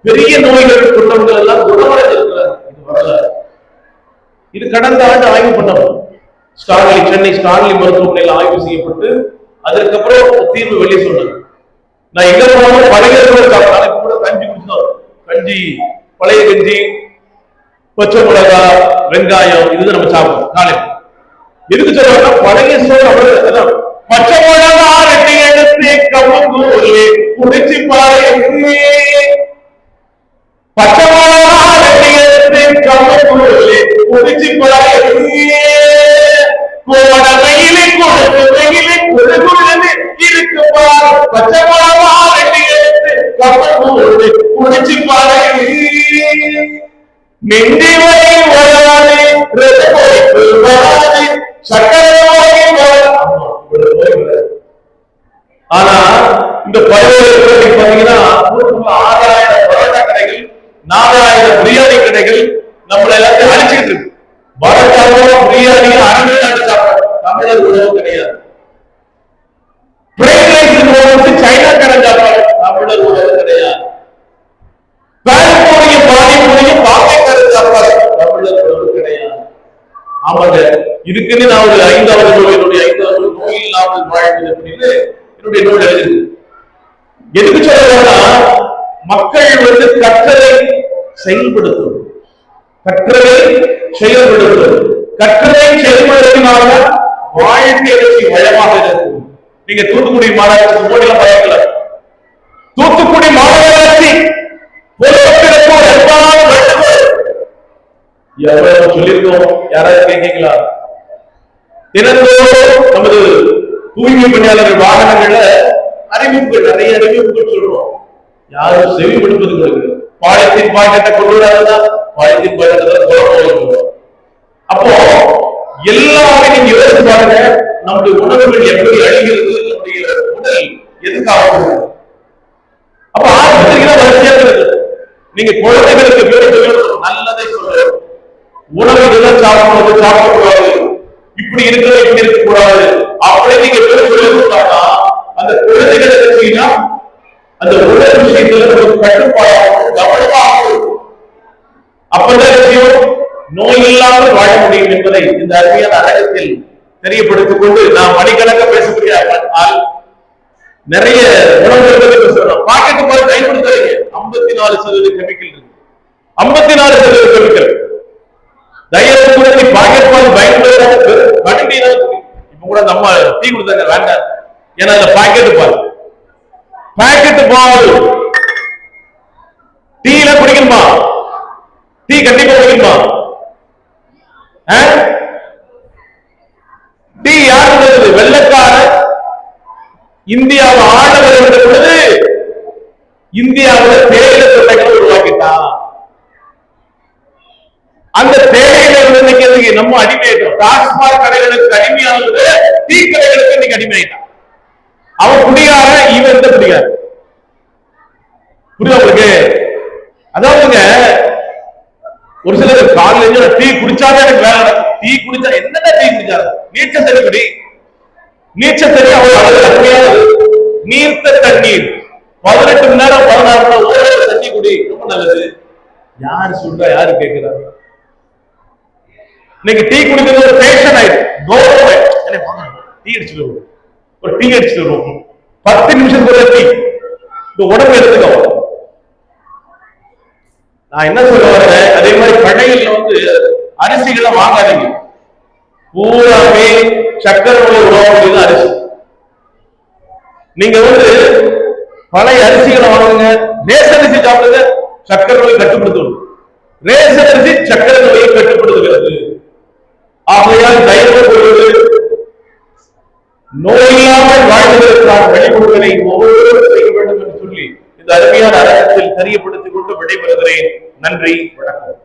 பெரிய நோய்கள் கொண்டவர்கள் எல்லாம் குணமடைந்திருக்கிறார். இது வரலாறு. இது கடந்த ஆண்டு ஆய்வு பண்ணப்படும். சென்னை ஸ்டான்லி மருத்துவமனையில் ஆய்வு செய்யப்பட்டு அதற்கப்புறம் தீர்வு வெளியே சொன்னாங்க. நான் எங்க போனாலும் பழைய கூட கஞ்சி குடிச்சோம். கஞ்சி, பழைய கஞ்சி, பச்சை மிளகா, வெங்காயம், இதுதான் நம்ம சாப்பிடுறோம் காலையில். எதுக்கு சொல்றாங்க? பழைய சோறு. பச்சை மிளகா ரெட்டி எடுத்து கம்மங்கூழே குடிச்சு பாரு. பச்சை மிளகா ரெட்டி எடுத்து கம்மங்கூழே குடிச்சு பாரு. கோட வெயிலை கொடுத்து வெயிலை கொடுக்குறது இருக்கு பாரு. பச்சை மிளகா ரெட்டி எடுத்து கம்மங்கூழே குடிச்சு பாரு. நெஞ்சி வரை வராது, வராது, சக்கரை ஆனா இந்த பல்வேறு பாத்தீங்கன்னா 6000 பரோட்டா கடைகள், 4000 பிரியாணி கடைகள் நம்மள எல்லாத்தையும் அழிச்சுட்டு இருக்கு. பரோட்டாவோ பிரியாணி அரண்நாட்டு சாப்பாடு தமிழர் உணவு கிடையாது. பிளைன் ரைஸ் சைனா கடன் சாப்பாடு தமிழர் உணவு கிடையாது. பானிபூரியும் பானிபூரியும் பாக்கைக்காரன் சாப்பாடு தமிழர் உணவு கிடையாது. ஆமாங்க, இதுக்குன்னு நான் ஒரு 5வது நோய் இல்லாமல் வாழ்வது அப்படின்னு என்னுடைய நூல் எழுது. எதுக்கு சொல்றா? மக்கள் கற்றலை செயல்படுத்தும், கற்றலை செயல்படுத்தும், கற்றலை செயல்படுத்தினால வாழ்க்கை வளமாக இருக்கும். நீங்க தூத்துக்குடி மாநகராட்சி போட்டியில பயக்கல. தூத்துக்குடி மாநகராட்சி எவ்வளவு சொல்லியிருக்கோம், யாராவது கேட்கீங்களா? தினந்தோறும் நமது தூய்மை பணியாளர்கள் வாகனங்கள்ல அறிவிப்புகள், நிறைய அறிவிப்புகள் சொல்றோம். யாரும் செவிப்படுப்பது கொடுக்குது. பாலித்தீன் பாக்கெட்டை கொண்டு வராதுதான் பாலித்தீன் பாக்கெட்டை. அப்போ எல்லாமே நீங்க யோசிச்சு பாருங்க, நம்முடைய உணவுகள் எப்படி அழிகிறது, நம்முடைய உடல் எதுக்காக. அப்ப ஆஸ்பத்திரிக்கு வரிசையா இருக்கு. நீங்க குழந்தைகளுக்கு நல்லதை சொல்ற உணவு இதெல்லாம் சாப்பிடுறது சாப்பிடக்கூடாது, இப்படி இருக்கிறது இப்படி இருக்கக்கூடாது அப்படி நீங்க சொல்லிருந்தாங்க. அந்த குழந்தைகளை வச்சீங்கன்னா அந்த உடல் விஷயத்துல ஒரு கட்டுப்பாடு கவனமாக இருக்கும். அப்பதான் விஷயம் நோய் இல்லாமல் வாழ முடியும் என்பதை இந்த அருமையான அரங்கத்தில் தெரியப்படுத்திக் கொண்டு நாம் மணிக்கணக்க பேசக்கூடிய நிறைய உணவுகளை பேசுறோம். பாக்கெட்டு போய் பயன்படுத்தாதீங்க. 54% கெமிக்கல் இருக்கு. 54% கெமிக்கல். தயவு கூட நீ பாக்கெட் பால் பயன்படுத்த இப்ப கூட நம்ம டீ கொடுத்தாங்க வேண்டாம். ஏன்னா அந்த பாக்கெட் பால் டீல குடிக்கணுமா? டீ கண்டிப்பா குடிக்கணுமா? டீ யாரு? வெள்ளக்கார இந்தியாவை ஆள வருகிற பொழுது இந்தியாவில் தேயிலை தோட்டங்களை உருவாக்கிட்டான். அந்த தேயிலை இன்னைக்கு நம்ம அடிமையிட்டோம். டாஸ்மாக் கடைகளுக்கு அடிமையானது டீ கடைகளுக்கு இன்னைக்கு அடிமையிட்டான். அவன் குடிகார, இவன் எந்த குடிகார? புரியுதா உங்களுக்கு? அதாவதுங்க ஒரு சிலர் காலையில டீ குடிச்சாதான் எனக்கு வேலை நடக்கும். டீ குடிச்சா என்னென்ன டீ குடிச்சாரு? நீச்சல் தண்ணி குடி. நீச்சல் தண்ணி அவ்வளவு நீர்த்த தண்ணீர் 18 மணி நேரம் 16 மணி நேரம் தண்ணி குடி, ரொம்ப நல்லது. யாரு சொல்றா? யாரு கேட்கிறா? இன்னைக்கு டீ குடிக்கிறது ஒரு ஃபேஷன் ஆயிடுச்சு. கௌரவம். டீ அடிச்சுட்டு வருவோம், ஒரு டீ அடிச்சுட்டு வருவோம். 10 நிமிஷத்துக்கு டீ. இந்த உடம்பு எடுத்துக்கோ. நான் என்ன சொல்ல வரேன், அதே மாதிரி கடைகள்ல அரிசிகளை வாங்காதீங்க. பூராமே சக்கரை உணவு அரிசி. நீங்க பழைய அரிசிகளை வாங்குங்க. ரேஷன் அரிசி சாப்பிடுங்க, சக்கரை நோயை கட்டுப்படுத்தும். ரேஷன் அரிசி சக்கரை நோயை கட்டுப்படுத்துகிறது. ஆகையால் தயவு கொள்வது நோயில்லாமல் வாழ்வதற்கான வழிமுறைகளை ஒவ்வொருவரும் செய்ய வேண்டும் என்று சொல்லி இந்த அருமையான அரங்கத்தில் தெரியப்படுத்திக் கொண்டு விடைபெறுகிறேன். நன்றி, வணக்கம்.